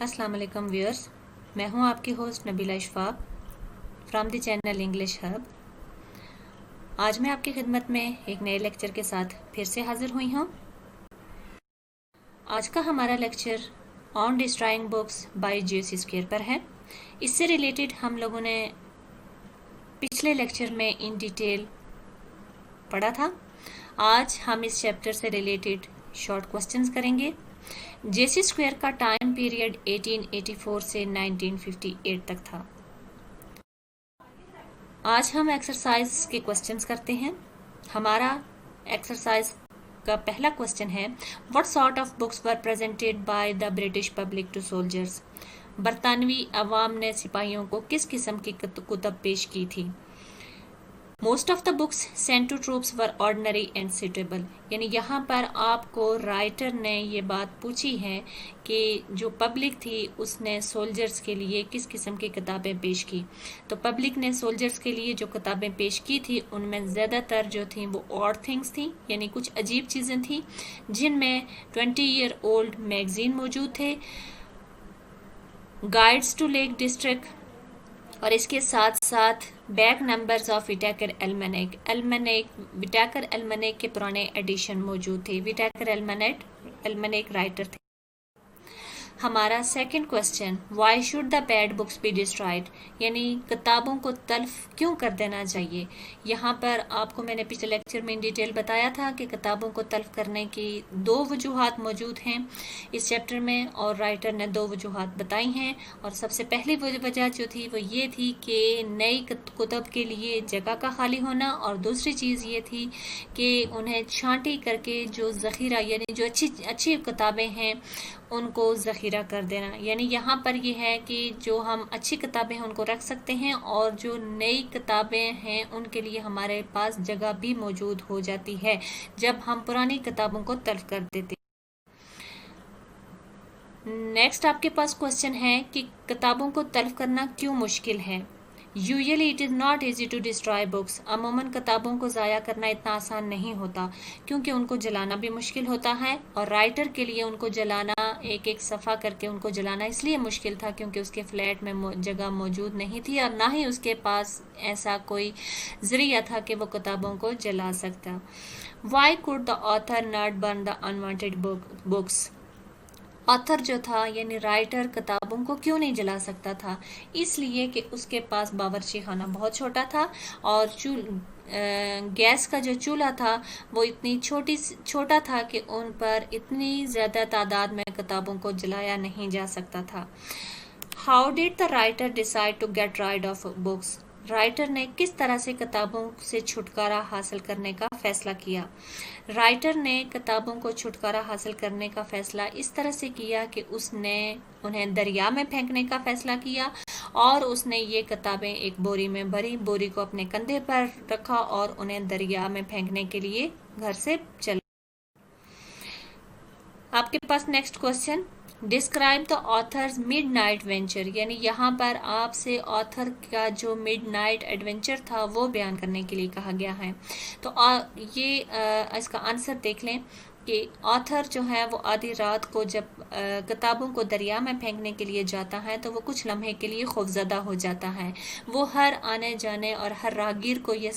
السلام علیکم ویورز، میں ہوں آپ کی host Nabila Ashfaq from the channel English hub. آج میں آپ کی خدمت میں ایک نئے لیکچر کے ساتھ پھر سے حاضر ہوئی ہوں۔ آج کا ہمارا lecture on destroying books by جیوسی اسکوئر پر ہے۔ اس سے ریلیٹڈ ہم لوگوں نے پچھلے لیکچر میں ان ڈیٹیل پڑھا تھا۔ آج ہم اس چیپٹر سے ریلیٹڈ شارٹ کوسچنز کریں گے۔ جیسی اسکوئر کا ٹائم پیریڈ 1884 سے 1958 تک تھا۔ آج ہم ایکسرسائز کے کوسچنز کرتے ہیں۔ ہمارا ایکسرسائز کا پہلا کوسچن ہے What sort of books were presented by the British public to soldiers؟ برطانوی عوام نے سپاہیوں کو کس قسم کی کتب پیش کی تھی؟ Most of the books sent to troops were ordinary and suitable، یعنی یہاں پر آپ کو رائٹر نے یہ بات پوچھی ہے کہ جو پبلک تھی اس نے سولجرز کے لیے کس قسم کی کتابیں پیش کی۔ تو پبلک نے سولجرز کے لیے جو کتابیں پیش کی تھی ان میں زیادہ تر جو تھیں وہ odd things تھیں، یعنی کچھ عجیب چیزیں تھیں، جن میں 20-year-old میگزین موجود تھے، گائیڈز ٹو لیک ڈسٹرکٹ، اور اس کے ساتھ ساتھ بیک نمبرز آف وٹیکر وٹیکر المنیک کے پرانے ایڈیشن موجود تھے۔ وٹیکر المنیک رائٹر تھے۔ ہمارا second question why should the bad books be destroyed, یعنی کتابوں کو تلف کیوں کر دینا چاہیے۔ یہاں پر آپ کو میں نے پچھلے لیکچر میں ان ڈیٹیل بتایا تھا کہ کتابوں کو تلف کرنے کی 2 وجوہات موجود ہیں اس چیپٹر میں، اور رائٹر نے 2 وجوہات بتائی ہیں۔ اور سب سے پہلی وجہ جو تھی وہ یہ تھی کہ نئی کتب کے لیے جگہ کا خالی ہونا، اور دوسری چیز یہ تھی کہ انہیں چھانٹی کر کے جو ذخیرہ، یعنی جو اچھی کتابیں ہیں ان کو ذخیرہ کر دینا۔ یعنی یہاں پر یہ ہے کہ جو ہم اچھی کتابیں ہیں ان کو رکھ سکتے ہیں، اور جو نئی کتابیں ہیں ان کے لیے ہمارے پاس جگہ بھی موجود ہو جاتی ہے جب ہم پرانی کتابوں کو تلف کر دیتے ہیں۔ نیکسٹ آپ کے پاس کوسچن ہے کہ کتابوں کو تلف کرنا کیوں مشکل ہے۔ Usually it is not easy to destroy books، عموماً کتابوں کو ضائع کرنا اتنا آسان نہیں ہوتا کیونکہ ان کو جلانا بھی مشکل ہوتا ہے، اور رائٹر کے لیے ان کو جلانا، ایک صفحہ کر کے ان کو جلانا اس لیے مشکل تھا کیونکہ اس کے فلیٹ میں جگہ موجود نہیں تھی، اور نہ ہی اس کے پاس ایسا کوئی ذریعہ تھا کہ وہ کتابوں کو جلا سکتا۔ Why could the author not burn the unwanted books؟ Author جو تھا یعنی رائٹر کتابوں کو کیوں نہیں جلا سکتا تھا؟ اس لیے کہ اس کے پاس باورچی خانہ بہت چھوٹا تھا، اور گیس کا جو چولہا تھا وہ اتنی چھوٹا تھا کہ ان پر اتنی زیادہ تعداد میں کتابوں کو جلایا نہیں جا سکتا تھا۔ How did the writer decide to get rid of books؟ Writer نے کس طرح سے کتابوں سے چھٹکارا حاصل کرنے کا فیصلہ کیا؟ رائٹر نے کتابوں کو چھٹکارا حاصل کرنے کا فیصلہ اس طرح سے کیا کہ اس نے انہیں دریا میں پھینکنے کا فیصلہ کیا، اور اس نے یہ کتابیں ایک بوری میں بھری، بوری کو اپنے کندھے پر رکھا اور انہیں دریا میں پھینکنے کے لیے گھر سے چلا۔ آپ کے پاس next question describe the author's midnight venture, یعنی یہاں پر آپ سے آتھر کا جو مڈ نائٹ ایڈونچر تھا وہ بیان کرنے کے لیے کہا گیا ہے۔ تو یہ اس کا آنسر دیکھ لیں کہ آتھر جو ہے وہ آدھی رات کو جب کتابوں کو دریا میں پھینکنے کے لیے جاتا ہے تو وہ کچھ لمحے کے لیے خوفزدہ ہو جاتا ہے۔ وہ ہر آنے جانے اور ہر راہگیر کو یہ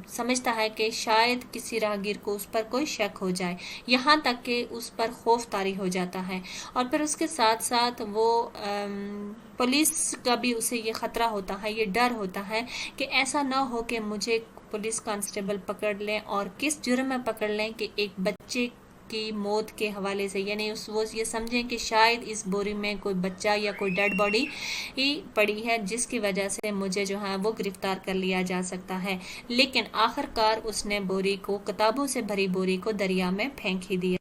سمجھتا ہے کہ شاید کسی راہگیر کو اس پر کوئی شک ہو جائے، یہاں تک کہ اس پر خوف طاری ہو جاتا ہے، اور پھر اس کے ساتھ ساتھ وہ پولیس کا بھی اسے یہ خطرہ ہوتا ہے، یہ ڈر ہوتا ہے کہ ایسا نہ ہو کہ مجھے پولیس کانسٹیبل پکڑ لیں، اور کس جرم میں پکڑ لیں کہ ایک بچے کی موت کے حوالے سے، یعنی وہ یہ سمجھیں کہ شاید اس بوری میں کوئی بچہ یا کوئی ڈیڈ باڈی ہی پڑی ہے جس کی وجہ سے مجھے جو ہے وہ گرفتار کر لیا جا سکتا ہے۔ لیکن آخر کار اس نے بوری کو، کتابوں سے بھری بوری کو دریا میں پھینک ہی دیا۔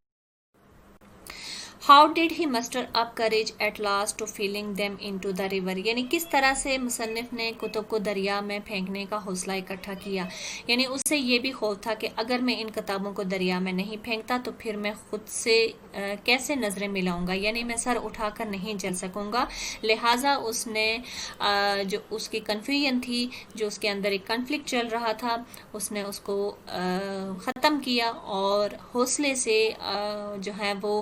How did he muster up courage at last to feeling them into the river؟ یعنی کس طرح سے مصنف نے کتب کو دریا میں پھینکنے کا حوصلہ اکٹھا کیا؟ یعنی اس سے یہ بھی خوف تھا کہ اگر میں ان کتابوں کو دریا میں نہیں پھینکتا تو پھر میں خود سے کیسے نظریں ملاؤں گا، یعنی میں سر اٹھا کر نہیں چل سکوں گا۔ لہٰذا اس نے جو اس کی کنفیوژن تھی، جو اس کے اندر ایک کنفلکٹ چل رہا تھا، اس نے اس کو ختم کیا اور حوصلے سے جو ہے وہ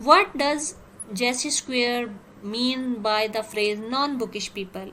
What does J.C. Square mean by the phrase non-bookish people?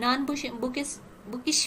non-bookish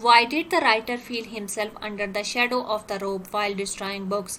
Why did the writer feel himself under the shadow of the rope while destroying books?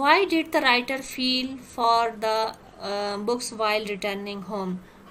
Why did the writer feel for the books while returning home?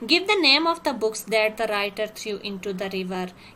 Give the name of the books that the writer threw into the river.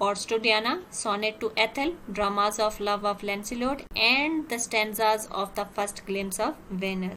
Odes to Diana, Sonnet to Ethel, Dramas of Love of Lancelot, and the stanzas of the First Glimpse of Venus.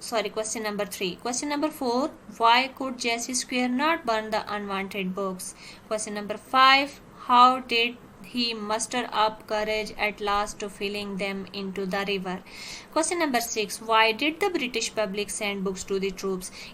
Question number 3. Question number 4, why could J.C. Square not burn the unwanted books? Question number 5, how did he muster up courage at last to filling them into the river? Question number 6, why did the British public send books to the troops?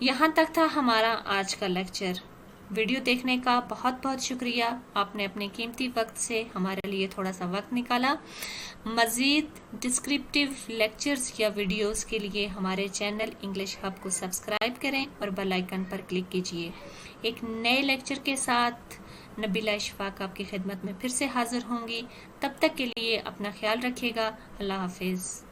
یہاں تک تھا ہمارا آج کا lecture. Video دیکھنے کا بہت بہت شکریہ. آپ نے اپنے قیمتی وقت سے ہمارے لیے تھوڑا سا وقت نکالا. مزید ڈسکرپٹیو لیکچرز یا ویڈیوز کے لیے ہمارے چینل انگلش ہب کو سبسکرائب کریں اور بیل آئیکن پر کلک کیجیے. ایک نئے لیکچر کے ساتھ نبیلہ اشفاق آپ کی خدمت میں پھر سے حاضر ہوں گی. تب تک کے لیے اپنا خیال رکھیے گا. اللہ حافظ.